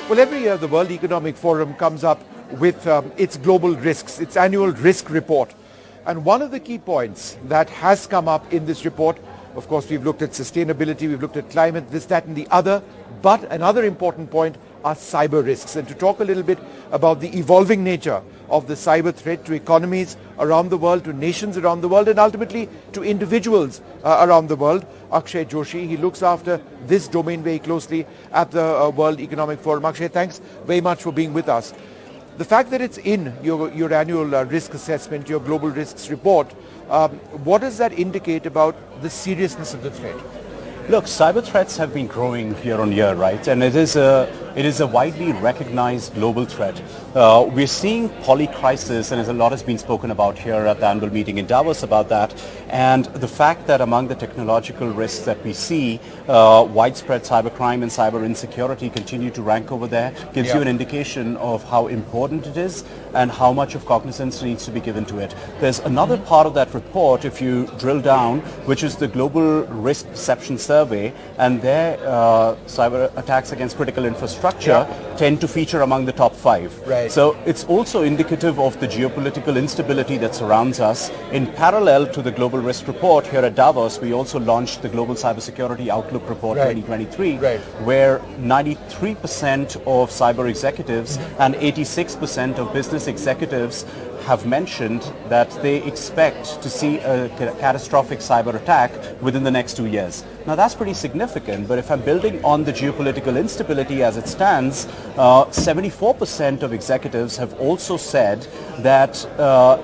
Well, every year the World Economic Forum comes up with its global risks, its annual risk report. And one of the key points that has come up in this report, of course, we've looked at sustainability, we've looked at climate, this, that, and the other. But another important point are cyber risks. And to talk a little bit about the evolving nature of the cyber threat to economies around the world, to nations around the world, and ultimately to individuals around the world, Akshay Joshi, he looks after this domain very closely at the World Economic Forum. Akshay, thanks very much for being with us. The fact that it's in your annual risk assessment, your global risks report, what does that indicate about the seriousnness of the threat? Look, cyber threats have been growing year on year, right? And it is a widely recognized global threat. We're seeing polycrisis, and a lot has been spoken about here at the annual meeting in Davos about that. And the fact that among the technological risks that we see, widespread cybercrime and cyber insecurity continue to rank over there gives you an indication of how important it is and how much of cognizance needs to be given to it. There's another part of that report, if you drill down, which is the Global Risk Perception Survey, and their cyber attacks against critical infrastructure tend to feature among the top 5. Right. So it's also indicative of the geopolitical instability that surrounds us. In parallel to the Global Risk Report here at Davos, we also launched the Global Cybersecurity Outlook Report 2023, where 93% of cyber executives and 86% of business executives have mentioned that they expect to see a catastrophic cyber attack within the next 2 years. Now that's pretty significant, but if I'm building on the geopolitical instability as it stands, 74% of executives have also said that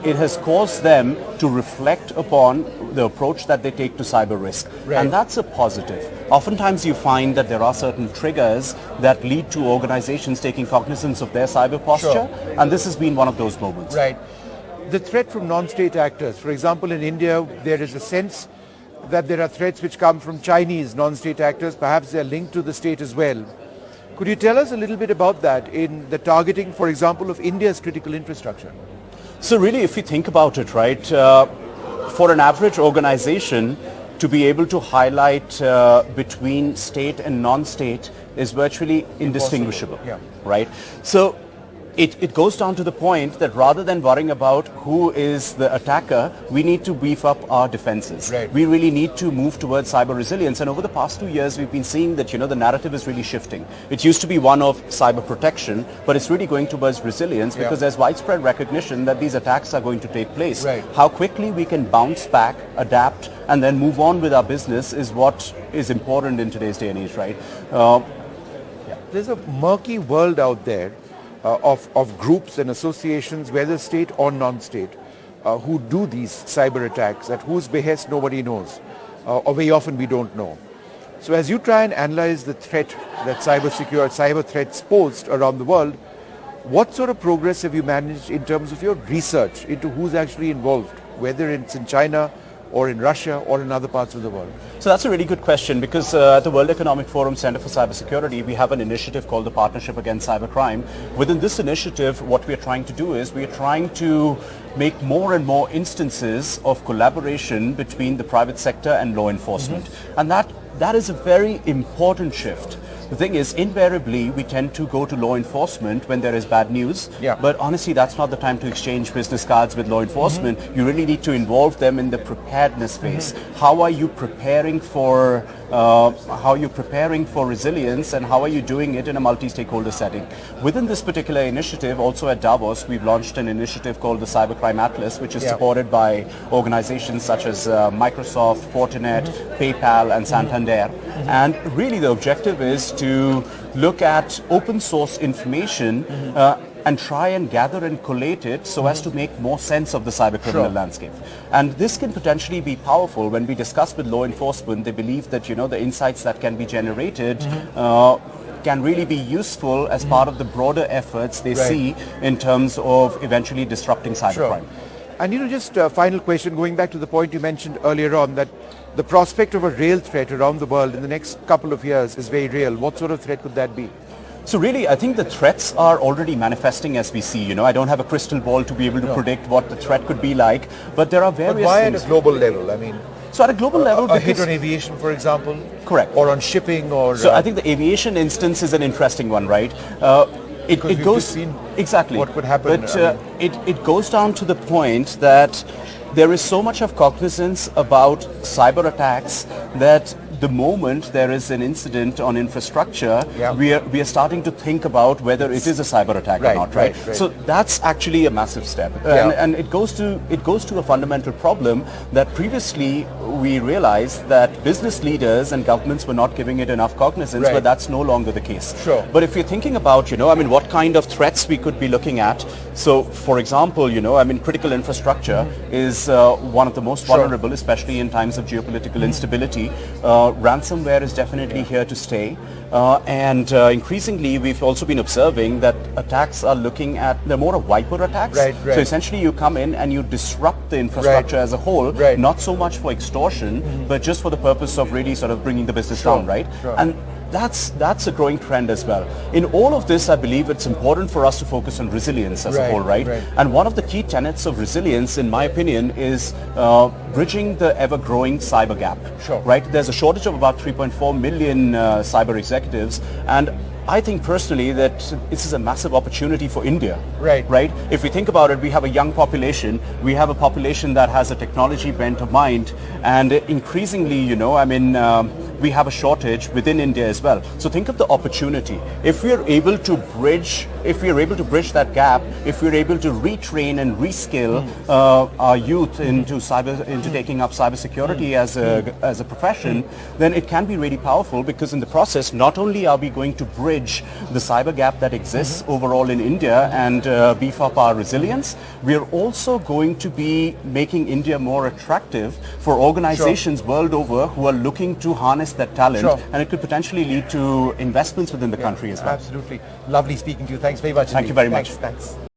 it has caused them to reflect upon the approach that they take to cyber risk. And that's a positive. Oftentimes you find that there are certain triggers that lead to organizations taking cognizance of their cyber posture, and this has been one of those moments. Right. The threat from non-state actors, for example, in India, there is a sense that there are threats which come from Chinese non-state actors. Perhaps they're linked to the state as well. Could you tell us a little bit about that in the targeting, for example, of India's critical infrastructure? So really, if you think about it, right, for an average organization to be able to highlight between state and non-state is virtually indistinguishable, right? So it goes down to the point that rather than worrying about who is the attacker, we need to beef up our defenses. We really need to move towards cyber resilience. And over the past 2 years, we've been seeing that, the narrative is really shifting. It used to be one of cyber protection, but it's really going towards resilience because there's widespread recognition that these attacks are going to take place. How quickly we can bounce back, adapt, and then move on with our business is what is important in today's day and age, right? There's a murky world out there of groups and associations, whether state or non-state, who do these cyber attacks, at whose behest nobody knows, or very often we don't know. So as you try and analyze the threat that cyber threats posed around the world, what sort of progress have you managed in terms of your research into who's actually involved, whether it's in China or in Russia or in other parts of the world? So that's a really good question because at the World Economic Forum Center for Cybersecurity, we have an initiative called the Partnership Against Cybercrime. Within this initiative, what we are trying to do is we are trying to make more and more instances of collaboration between the private sector and law enforcement. And that is a very important shift. The thing is, invariably, we tend to go to law enforcement when there is bad news. But honestly, that's not the time to exchange business cards with law enforcement. You really need to involve them in the preparedness phase. How are you preparing for resilience, and how are you doing it in a multi-stakeholder setting? Within this particular initiative, also at Davos, we've launched an initiative called the Cybercrime Atlas, which is supported by organizations such as Microsoft, Fortinet, PayPal, and Santander. And really the objective is to look at open source information and try and gather and collate it so as to make more sense of the cyber criminal landscape. And this can potentially be powerful. When we discuss with law enforcement, they believe that, the insights that can be generated can really be useful as part of the broader efforts they see in terms of eventually disrupting cybercrime. And just a final question, going back to the point you mentioned earlier on, that the prospect of a real threat around the world in the next couple of years is very real. What sort of threat could that be? So really, I think the threats are already manifesting as we see. I don't have a crystal ball to be able to predict what the threat could be like, but there are various But why things. at a global level? I mean, So at a global level, a hit on aviation, for example? Correct. Or on shipping, or... So I think the aviation instance is an interesting one, right? It goes... Seen exactly. What could happen. But it goes down to the point that there is so much of cognizance about cyber attacks that the moment there is an incident on infrastructure, we are starting to think about whether it is a cyber attack or not, right? So that's actually a massive step, and it goes to a fundamental problem that previously we realized that business leaders and governments were not giving it enough cognizance, but that's no longer the case. Sure. But if you're thinking about, what kind of threats we could be looking at, so for example, critical infrastructure is one of the most vulnerable, especially in times of geopolitical instability. Ransomware is definitely here to stay, and increasingly we've also been observing that attacks are looking at, they're more of wiper attacks. So essentially you come in and you disrupt the infrastructure as a whole, not so much for extortion, but just for the purpose of really sort of bringing the business down, right? And that's a growing trend as well. In all of this, I believe it's important for us to focus on resilience as a whole, right? And one of the key tenets of resilience, in my opinion, is bridging the ever-growing cyber gap, right? There's a shortage of about 3.4 million cyber executives, and I think personally that this is a massive opportunity for India, right? If we think about it, we have a young population, we have a population that has a technology bent of mind, and increasingly, we have a shortage within India as well. So think of the opportunity. If we are able to bridge that gap, if we're able to retrain and reskill our youth into taking up cybersecurity as a profession, then it can be really powerful, because in the process, not only are we going to bridge the cyber gap that exists overall in India and beef up our resilience, we are also going to be making India more attractive for organizations world over who are looking to harness that talent, and it could potentially lead to investments within the country as well. Absolutely. Lovely speaking to you. Thanks very much. Thank you very much. Thanks.